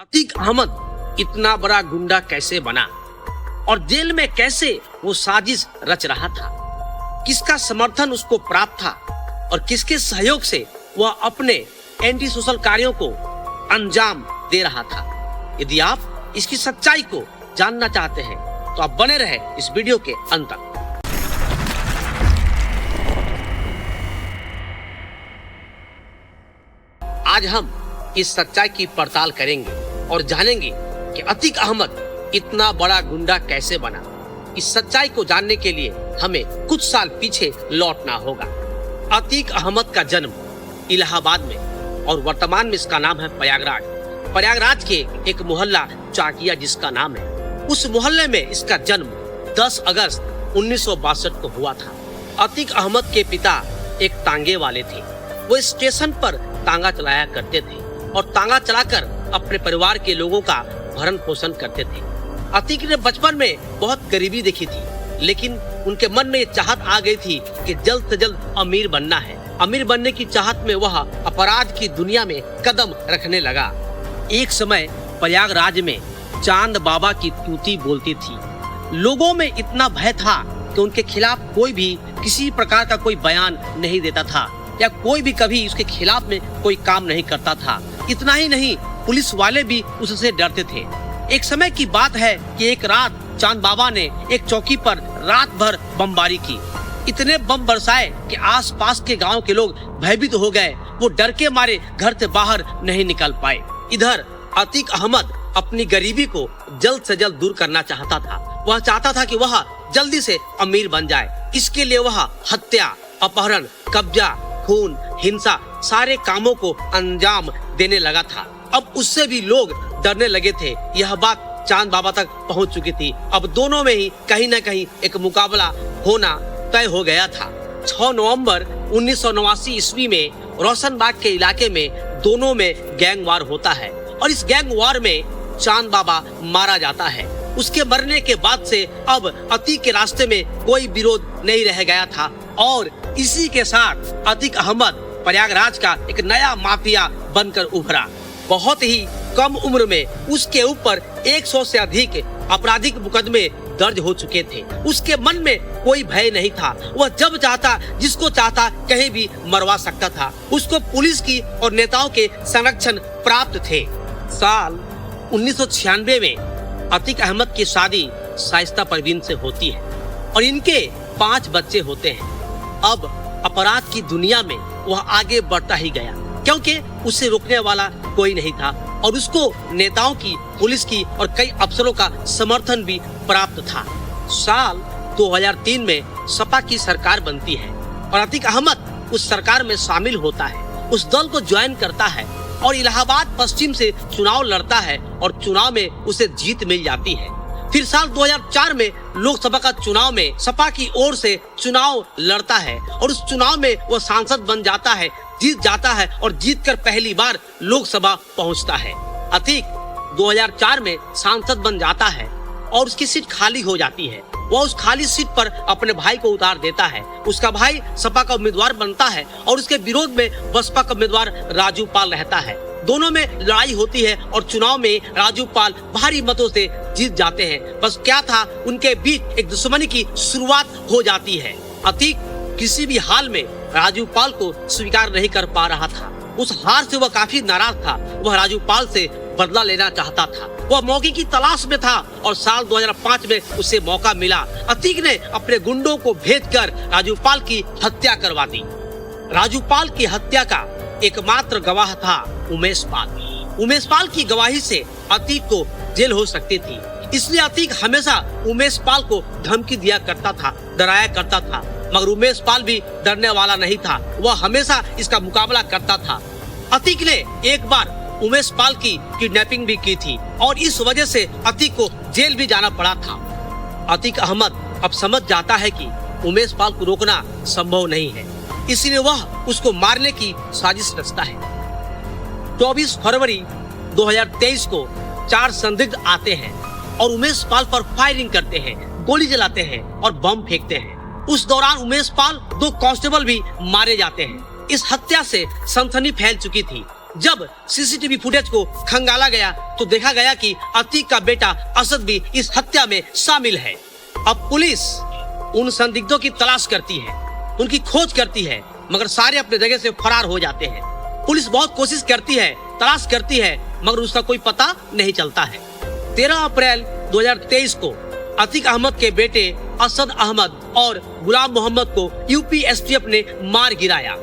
अतीक अहमद इतना बड़ा गुंडा कैसे बना और जेल में कैसे वो साजिश रच रहा था, किसका समर्थन उसको प्राप्त था और किसके सहयोग से वह अपने एंटी सोशल कार्यों को अंजाम दे रहा था। यदि आप इसकी सच्चाई को जानना चाहते हैं तो आप बने रहे इस वीडियो के अंत तक। आज हम इस सच्चाई की पड़ताल करेंगे और जानेंगे कि अतीक अहमद इतना बड़ा गुंडा कैसे बना। इस सच्चाई को जानने के लिए हमें कुछ साल पीछे लौटना होगा। अतीक अहमद का जन्म इलाहाबाद में और वर्तमान में इसका नाम है प्रयागराज के एक मोहल्ला चाकिया जिसका नाम है, उस मोहल्ले में इसका जन्म 10 अगस्त 1962 को हुआ था। अतीक अहमद के पिता एक तांगे वाले थे। वो स्टेशन पर तांगा चलाया करते थे और तांगा चलाकर अपने परिवार के लोगों का भरण पोषण करते थे। अतीक ने बचपन में बहुत गरीबी देखी थी, लेकिन उनके मन में ये चाहत आ गई थी कि जल्द से जल्द अमीर बनना है। अमीर बनने की चाहत में वह अपराध की दुनिया में कदम रखने लगा। एक समय प्रयागराज में चांद बाबा की तूती बोलती थी। लोगों में इतना भय था कि उनके खिलाफ कोई भी किसी प्रकार का कोई बयान नहीं देता था या कोई भी कभी उसके खिलाफ में कोई काम नहीं करता था। इतना ही नहीं, पुलिस वाले भी उससे डरते थे। एक समय की बात है कि एक रात चांद बाबा ने एक चौकी पर रात भर बमबारी की। इतने बम बरसाए कि आसपास के गांव के लोग भयभीत हो गए। वो डर के मारे घर से बाहर नहीं निकल पाए। इधर अतीक अहमद अपनी गरीबी को जल्द से जल्द दूर करना चाहता था। वह चाहता था कि वह जल्दी से अमीर बन जाए। इसके लिए वह हत्या, अपहरण, कब्जा, खून, हिंसा सारे कामों को अंजाम देने लगा था। अब उससे भी लोग डरने लगे थे। यह बात चांद बाबा तक पहुंच चुकी थी। अब दोनों में ही कहीं न कहीं एक मुकाबला होना तय हो गया था। 6 नवंबर 1989 ईस्वी में रोशनबाग के इलाके में दोनों में गैंग वार होता है और इस गैंग वार में चांद बाबा मारा जाता है। उसके मरने के बाद से अब अतीक के रास्ते में कोई विरोध नहीं रह गया था और इसी के साथ अतीक अहमद प्रयागराज का एक नया माफिया बनकर उभरा। बहुत ही कम उम्र में उसके ऊपर 100 से अधिक आपराधिक मुकदमे दर्ज हो चुके थे। उसके मन में कोई भय नहीं था। वह जब चाहता, जिसको चाहता कहीं भी मरवा सकता था। उसको पुलिस की और नेताओं के संरक्षण प्राप्त थे। साल 1996 में अतीक अहमद की शादी शाइस्ता परवीन से होती है और इनके 5 बच्चे होते हैं। अब अपराध की दुनिया में वह आगे बढ़ता ही गया, क्योंकि उसे रोकने वाला कोई नहीं था और उसको नेताओं की, पुलिस की और कई अफसरों का समर्थन भी प्राप्त था। साल 2003 में सपा की सरकार बनती है और अतीक अहमद उस सरकार में शामिल होता है। उस दल को ज्वाइन करता है और इलाहाबाद पश्चिम से चुनाव लड़ता है और चुनाव में उसे जीत मिल जाती है। फिर साल 2004 में लोकसभा का चुनाव में सपा की ओर से चुनाव लड़ता है और उस चुनाव में वो सांसद बन जाता है, जीत जाता है और जीतकर पहली बार लोकसभा पहुंचता है। अतीक 2004 में सांसद बन जाता है और उसकी सीट खाली हो जाती है। वह उस खाली सीट पर अपने भाई को उतार देता है। उसका भाई सपा का उम्मीदवार बनता है और उसके विरोध में बसपा का उम्मीदवार राजू पाल रहता है। दोनों में लड़ाई होती है और चुनाव में राजू पाल भारी मतों से जीत जाते हैं। बस क्या था, उनके बीच एक दुश्मनी की शुरुआत हो जाती है। अतीक किसी भी हाल में राजू पाल को स्वीकार नहीं कर पा रहा था। उस हार से वह काफी नाराज था। वह राजू पाल से बदला लेना चाहता था। वह मौके की तलाश में था और साल 2005 में उसे मौका मिला। अतीक ने अपने गुंडों को भेजकर राजू पाल की हत्या करवा दी। राजू पाल की हत्या का एकमात्र गवाह था उमेश पाल की गवाही से अतीक को जेल हो सकती थी। इसलिए अतीक हमेशा उमेश पाल को धमकी दिया करता था, डराया करता था, मगर उमेश पाल भी डरने वाला नहीं था। वह हमेशा इसका मुकाबला करता था। अतीक ने एक बार उमेश पाल की किडनैपिंग भी की थी और इस वजह से अतीक को जेल भी जाना पड़ा था। अतीक अहमद अब समझ जाता है कि उमेश पाल को रोकना संभव नहीं है, इसलिए वह उसको मारने की साजिश रचता है। 24 फरवरी 2023 को 4 संदिग्ध आते हैं और उमेश पाल पर फायरिंग करते हैं, गोली चलाते हैं और बम फेंकते हैं। उस दौरान उमेश पाल 2 कांस्टेबल भी मारे जाते हैं। इस हत्या से सनसनी फैल चुकी थी जब सीसीटीवी फुटेज को खंगाला गया तो देखा गया कि अतीक का बेटा असद भी इस हत्या में शामिल है। अब पुलिस उन संदिग्धों की तलाश करती है, उनकी खोज करती है, मगर सारे अपने जगह से फरार हो जाते हैं। पुलिस बहुत कोशिश करती है, तलाश करती है, मगर उसका कोई पता नहीं चलता है। 13 अप्रैल 2023 को अतीक अहमद के बेटे असद अहमद और गुलाम मोहम्मद को यूपी एसटीएफ ने मार गिराया।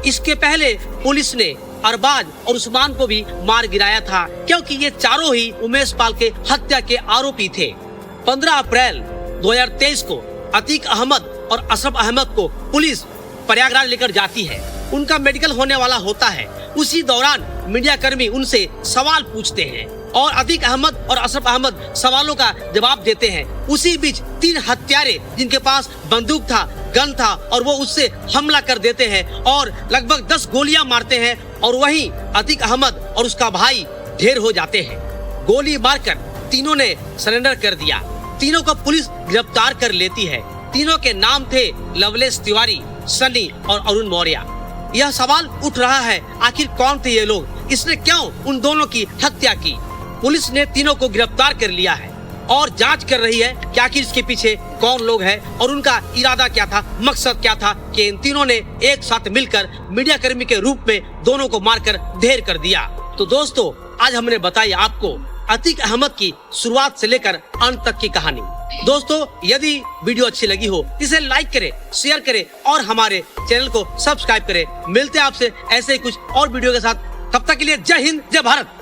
इसके पहले पुलिस ने अरबाज और उस्मान को भी मार गिराया था, क्योंकि ये चारों ही उमेश पाल के हत्या के आरोपी थे। 15 अप्रैल 2023 को अतीक अहमद और अशरफ अहमद को पुलिस प्रयागराज लेकर जाती है। उनका मेडिकल होने वाला होता है। उसी दौरान मीडिया कर्मी उनसे सवाल पूछते हैं और अतीक अहमद और अशरफ अहमद सवालों का जवाब देते हैं। उसी बीच 3 हत्यारे जिनके पास बंदूक था, गन था, और वो उससे हमला कर देते हैं और लगभग 10 गोलियां मारते हैं और वहीं अतीक अहमद और उसका भाई ढेर हो जाते हैं। गोली मारकर तीनों ने सरेंडर कर दिया। तीनों को पुलिस गिरफ्तार कर लेती है। तीनों के नाम थे लवलेश तिवारी, सनी और अरुण मौर्य। यह सवाल उठ रहा है, आखिर कौन थे ये लोग? इसने क्यों उन दोनों की हत्या की? पुलिस ने तीनों को गिरफ्तार कर लिया है और जांच कर रही है कि आखिर इसके पीछे कौन लोग हैं और उनका इरादा क्या था, मकसद क्या था कि इन तीनों ने एक साथ मिलकर मीडिया कर्मी के रूप में दोनों को मारकर ढेर कर दिया। तो दोस्तों, आज हमने बताई आपको अतीक अहमद की शुरुआत से लेकर अंत तक की कहानी। दोस्तों, यदि वीडियो अच्छी लगी हो इसे लाइक करें, शेयर करें और हमारे चैनल को सब्सक्राइब करें। मिलते हैं आपसे ऐसे ही कुछ और वीडियो के साथ। तब तक के लिए जय हिंद, जय भारत।